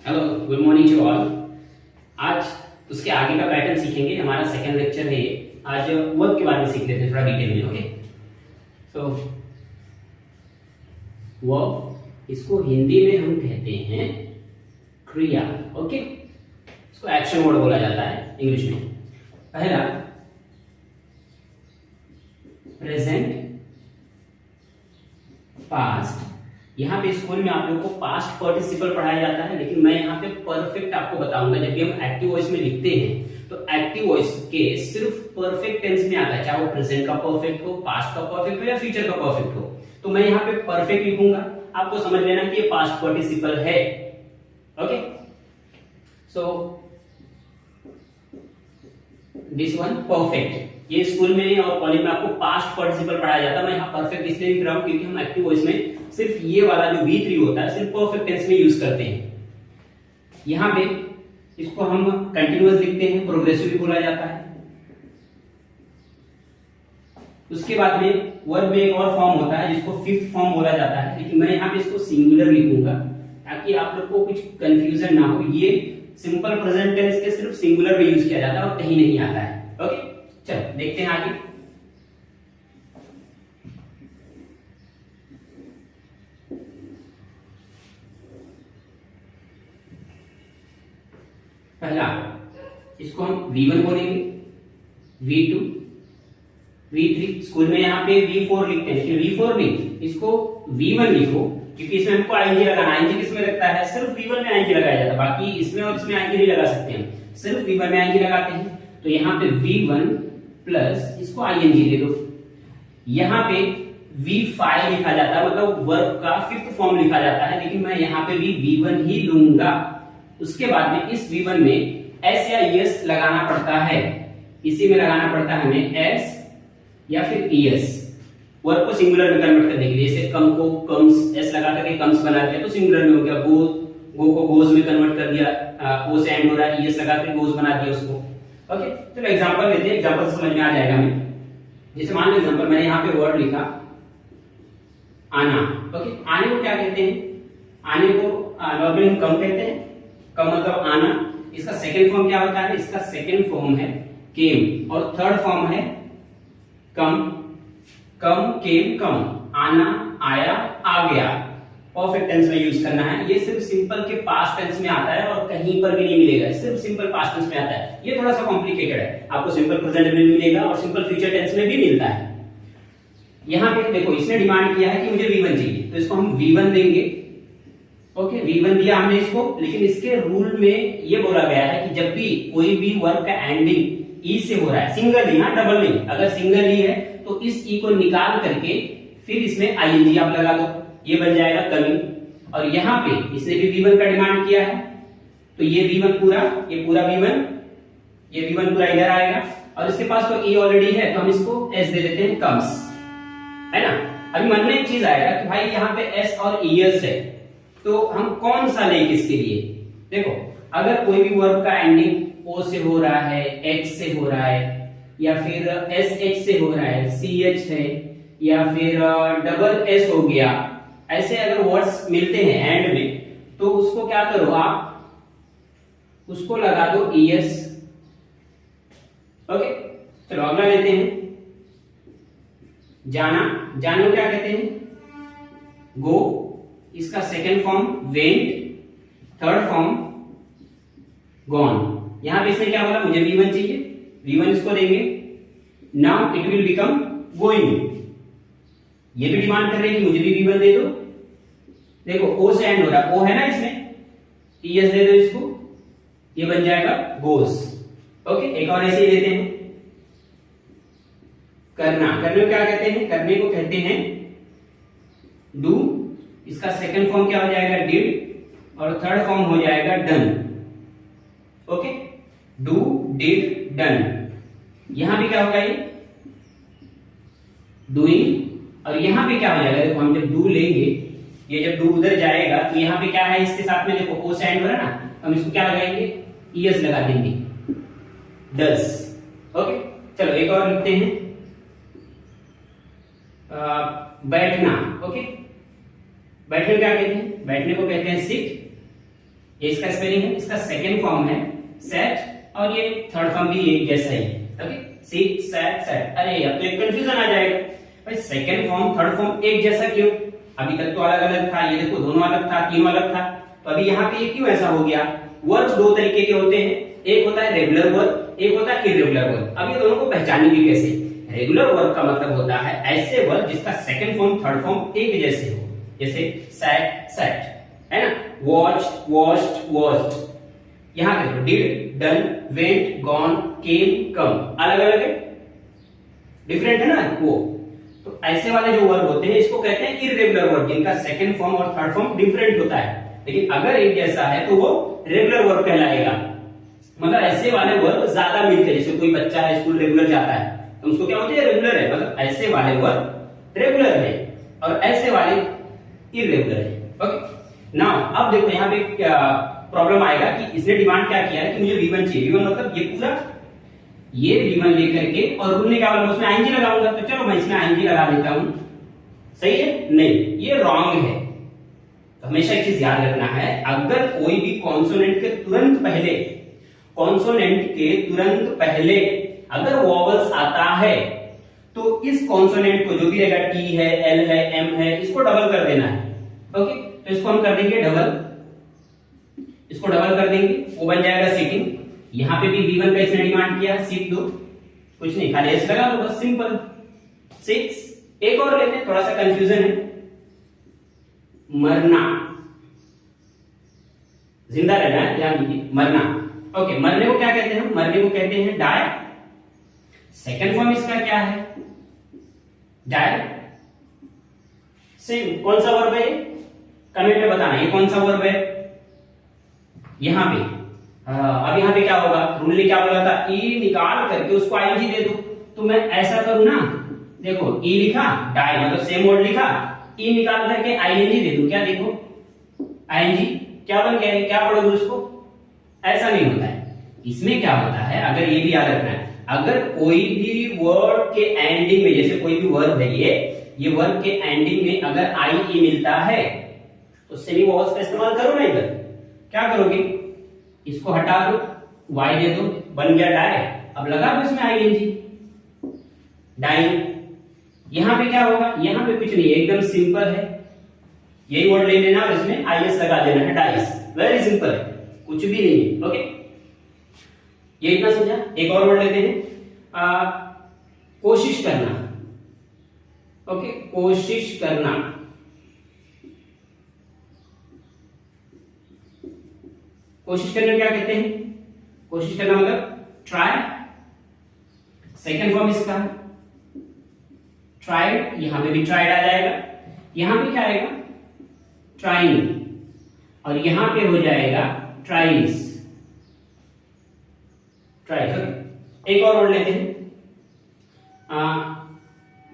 Hello, good morning to all. आज उसके आगे का पैटर्न सीखेंगे। हमारा सेकंड लेक्चर है ये। आज वर्ब के बारे में सीख लेते हैं थोड़ा डिटेल में। ओके, तो वर्ब, इसको हिंदी में हम कहते हैं क्रिया। ओके, इसको एक्शन वर्ड बोला जाता है इंग्लिश में। पहला प्रेजेंट, पास्ट। यहाँ पे स्कूल में आप लोगों को पास्ट पार्टिसिपल पढ़ाया जाता है, लेकिन मैं यहाँ पे परफेक्ट आपको बताऊंगा। जब भी हम एक्टिव वॉइस में लिखते हैं तो एक्टिव वॉइस के सिर्फ परफेक्ट टेंस में आता है, चाहे वो प्रेजेंट का परफेक्ट हो, पास्ट का परफेक्ट हो या फ्यूचर का परफेक्ट हो। तो मैं यहाँ पे परफेक्ट लिखूंगा, आपको समझ लेना कि ये पास्ट पार्टिसिपल है। Okay, so this one perfect. ये स्कूल में और कॉलेज में आपको पास्ट पार्टिसिपल पढ़ाया जाता है। मैं यहाँ परफेक्ट इसलिए लिख रहा हूँ क्योंकि हम एक्टिव वॉइस में सिर्फ ये वाला जो V3 होता है सिर्फ परफेक्ट टेंस में यूज करते हैं। यहाँ पे इसको हम कंटिन्यूअस लिखते हैं, प्रोग्रेसिव भी बोला जाता है। उसके बाद में वर्ब में एक और फॉर्म होता है जिसको फिफ्थ फॉर्म बोला जाता है, लेकिन मैं यहाँ पे इसको सिंगुलर लिखूंगा ताकि आप लोग को कुछ कंफ्यूजन ना हो। ये सिंपल प्रेजेंट टेंस के सिर्फ सिंगुलर में यूज किया जाता है और कहीं नहीं आता है। ओके, चलो देखते हैं आगे। पहला इसको हम V1 बोलेंगे, V2, V3। स्कूल में यहाँ पे V4 लिखते हैं, लेकिन V4 नहीं, इसको V1 लिखो क्योंकि इसमें हमको आईएनजी लगाना। आईएनजी किसमें लगता है? सिर्फ V1 में आईएनजी लगाया जाता है, बाकी इसमें और इसमें आईएनजी नहीं लगा सकते हम, सिर्फ V1 में आईएनजी लगाते हैं। तो यहाँ पे V1 प्लस इसको आईएनजी दे दो। यहाँ पे V5 लिखा जाता है, मतलब वर्ब का फिफ्थ फॉर्म लिखा जाता है, लेकिन मैं यहाँ पे भी V1 ही लूंगा। उसके बाद में इस V1 में S या ES लगाना पड़ता है, इसी में लगाना पड़ता है हमें S या फिर ES, वर्ब को सिंगुलर में कन्वर्ट करने के लिए। जैसे कम को कम्स, S लगा करके कम्स बना दिया तो सिंगुलर में हो गया। गो को गोज में कन्वर्ट कर दिया, ओ से एंड हो रहा है, ES लगा करके गोज बना दिया उसको। ओके, चलो एग्जांपल लेते हैं, एग्जांपल समझ में आ जाएगा हमें। जैसे मान लो एग्जांपल मैंने यहाँ पे वर्ड लिखा आना। ओके, आने को क्या कहते हैं? आने को नॉर्मली हम कम कहते हैं। कम मतलब आना। इसका सेकंड फॉर्म क्या होता है? इसका सेकंड फॉर्म है केम और थर्ड फॉर्म है कम। कम, केम, कम। आना, आया, आ गया। परफेक्ट टेंस में यूज करना है। ये सिर्फ सिंपल के पास्ट टेंस में आता है और कहीं पर भी नहीं मिलेगा, सिर्फ सिंपल पास्ट टेंस में आता है। ये थोड़ा सा कॉम्प्लिकेटेड है, आपको सिंपल प्रेजेंट में मिलेगा और सिंपल फ्यूचर टेंस में भी मिलता है। यहाँ पे देखो, इसने डिमांड किया है कि मुझे V1 चाहिए, तो इसको हम V1 देंगे। ओके, V1 दिया हमने इसको, लेकिन इसके रूल में ये बोला गया है कि जब भी कोई भी वर्ब का एंडिंग ई से हो रहा है, सिंगल ई, डबल नहीं, अगर सिंगल ई है तो इस ई को निकाल करके फिर इसमें आईएनजी आप लगा दो, ये बन जाएगा कमिंग। और यहाँ पे इसने भी V1 का डिमांड किया है, तो ये V1 पूरा, ये पूरा V1, ये V1 पूरा इधर आएगा। और इसके पास तो ई ऑलरेडी है तो हम इसको S दे देते हैं, कम्स, है ना। अभी मन में एक चीज आएगा कि भाई यहाँ पे S और ES है, तो हम कौन सा लें किसके लिए? देखो, अगर कोई भी वर्ब का एंडिंग O से हो रहा है, H से हो रहा है, या फिर SH से हो रहा है, CH है, या फिर डबल S हो गया, ऐसे अगर वर्ड्स मिलते हैं एंड में, तो उसको क्या करो आप, उसको लगा दो ES। ओके, चलो अगला लेते हैं। जाना, जाने को क्या कहते हैं? गो। इसका second form went, third form gone. यहां पे इसने क्या बोला? मुझे V1 चाहिए, V1 इसको देंगे। Now it will become going. ये भी डिमांड कर रहे हैं कि मुझे भी V1 दे दो। देखो, O से एंड हो रहा है, O है ना इसमें, ES दे दो इसको, ये बन जाएगा गोस। ओके, एक और ऐसे ही लेते हैं। करना, करने को क्या कहते हैं? करने को कहते हैं डू। इसका सेकंड फॉर्म क्या हो जाएगा? डिड, और थर्ड फॉर्म हो जाएगा done. Okay, do, did, done. यहां भी क्या होगा? ये डूइंग। और यहां पे क्या हो जाएगा? देखो, हम जब डू लेंगे, ये जब डू उधर जाएगा तो यहां पे क्या है? इसके साथ में देखो ओ से एंड हो रहा है ना, हम इसको क्या लगाएंगे? ES लगा देंगे, डस। ओके, चलो एक और लिखते हैं, बैठना। ओके, बैठने को क्या कहते हैं? बैठने को कहते हैं सिट। ये इसका स्पेलिंग है, इसका सेकंड फॉर्म है सेट और ये थर्ड फॉर्म भी एक जैसा ही है। Okay, seat set set. अरे अब तो एक कंफ्यूजन आ जाएगा भाई, सेकंड फॉर्म थर्ड फॉर्म एक जैसा क्यों? अभी तक तो अलग अलग था, ये देखो दोनों अलग था, तीनों अलग था, तो अभी यहाँ पे ये क्यों ऐसा हो गया? वर्ब दो तरीके के होते हैं, एक होता है रेगुलर वर्ब, एक होता है इर्रेगुलर वर्ब। अब ये दोनों को पहचानेंगे कैसे? रेगुलर वर्ब का मतलब होता है ऐसे वर्ब जिसका सेकंड फॉर्म थर्ड फॉर्म एक जैसे हो, जैसे सेट सेट, है ना, वॉच वॉच्ड वॉच्ड। यहां देखो डिड डन वेंट गॉन केम कम, अलग अलग है, डिफरेंट है ना वो। तो ऐसे वाले जो वर्ब होते हैं इसको कहते हैं इर्रेगुलर वर्ब, जिनका सेकंड फॉर्म और थर्ड फॉर्म डिफरेंट होता है, लेकिन अगर एक जैसा है तो वो रेगुलर वर्ब कहलाएगा। मतलब ऐसे वाले वर्ब ज्यादा मिलते हैं, जैसे कोई बच्चा है स्कूल रेगुलर जाता है तो उसको क्या होता है? रेगुलर है। मतलब ऐसे वाले वर्ब रेगुलर है और ऐसे वाले इर्रेगुलर है। ओके, नाउ अब देखो यहाँ पे क्या प्रॉब्लम आएगा कि इसने डिमांड क्या किया है कि मुझे V1 चाहिए। V1 मतलब ये पूरा, ये V1 लेकर के और रूल ने क्या बोला उसमें आईएनजी लगाऊंगा, तो चलो मैं इसमें आईएनजी लगा देता हूं। सही है? नहीं, ये रॉन्ग है। तो हमेशा एक चीज याद रखना है, अगर कोई भी कॉन्सोनेंट के तुरंत पहले, कॉन्सोनेंट के तुरंत पहले अगर वॉवल्स आता है तो इस कॉन्सोनेंट को जो भी रहेगा टी है, एल है, एम है, इसको डबल कर देना है। ओके, तो इसको हम कर देंगे डबल, इसको डबल कर देंगे, वो बन जाएगा सिटिंग। यहां पे भी V1 का इसने डिमांड किया, सीट दो, कुछ नहीं, खाली एस लगा दो बस, सिंपल। 6 एक और लेते हैं, थोड़ा सा कंफ्यूजन है। मरना, जिंदा रहना है, ध्यान दीजिए, मरना। ओके, मरने को क्या कहते हैं? मरने को कहते हैं डाई। सेकंड फॉर्म इसका क्या है? डाई। सेम, कौन सा वर्ब है? कमेंट में बताना ये कौन सा वर्ब है। यहां पे अब यहां पे क्या होगा? रूल ने क्या बोला था? ई निकाल करके उसको आईएनजी दे दो। तो मैं ऐसा करूं ना, देखो ई लिखा, डाई मतलब सेम वर्ड लिखा, ई निकाल करके आईएनजी दे दूं, क्या देखो आईएनजी क्या बन गया है? क्या पढ़ोगे उसको? ऐसा नहीं होता है। इसमें क्या होता है, अगर ये भी याद रखना है, अगर कोई भी वर्ड के एंडिंग में, जैसे कोई भी वर्ब है ये वर्ब के एंडिंग में अगर आई ई मिलता है तो सेमी वॉवल्स का इस्तेमाल करो ना। इधर क्या करोगे? इसको हटा दो, वाई दे दो, बन गया डाई। अब लगा दो इसमें आईएनजी, डाई। यहां पे क्या होगा? यहां पे कुछ नहीं, एकदम सिंपल है, यही वर्ड ले लेना और इसमें आईएस लगा देना है, डाइस। वेरी सिंपल है, कुछ भी नहीं है। ओके, ये इतना समझा। एक और वर्ड लेते हैं, कोशिश करना। ओके, कोशिश करना, कोशिश करने क्या कहते हैं? कोशिश करना मतलब ट्राई। सेकंड फॉर्म इसका ट्राइड, यहां पे भी ट्राइड आ जाएगा। यहां पे क्या आएगा? ट्राइंग, और यहां पे हो जाएगा ट्राइज, ट्राइज। एक और वर्ड लेते हैं,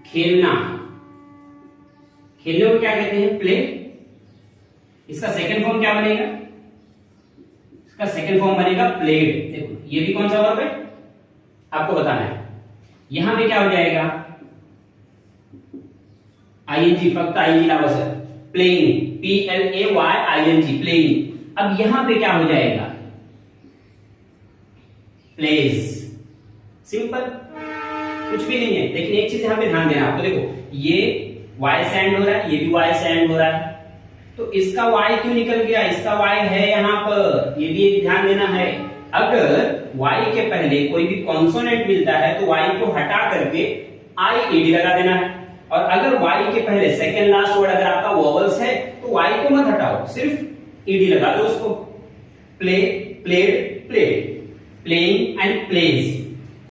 खेलना। खेलने को क्या कहते हैं? प्ले। इसका सेकंड फॉर्म क्या बनेगा? इसका सेकंड फॉर्म बनेगा प्लेड। देखो ये भी कौन सा वर्ब है आपको बताना है। यहां पे क्या हो जाएगा? आईएनजी, फक्त आईएनजी ना बस, प्लेइंग, PLAYING, प्लेइंग। अब यहां पे क्या हो जाएगा? प्लेज। सिंपल, कुछ भी नहीं है। लेकिन एक चीज यहां पे ध्यान देना आपको, देखो ये वाई से एंड हो रहा है, ये भी वाई से एंड हो रहा है, तो इसका वाई क्यों निकल गया? इसका वाई है यहां पर, ये भी एक ध्यान देना है। अगर वाई के पहले कोई भी कॉन्सोनेंट मिलता है तो वाई को हटा करके IED लगा देना है, और अगर वाई के पहले सेकंड लास्ट वर्ड अगर आपका वॉवल्स है तो वाई को मत हटाओ, सिर्फ ईडी लगा दो उसको। Play, played, played, playing and pledge.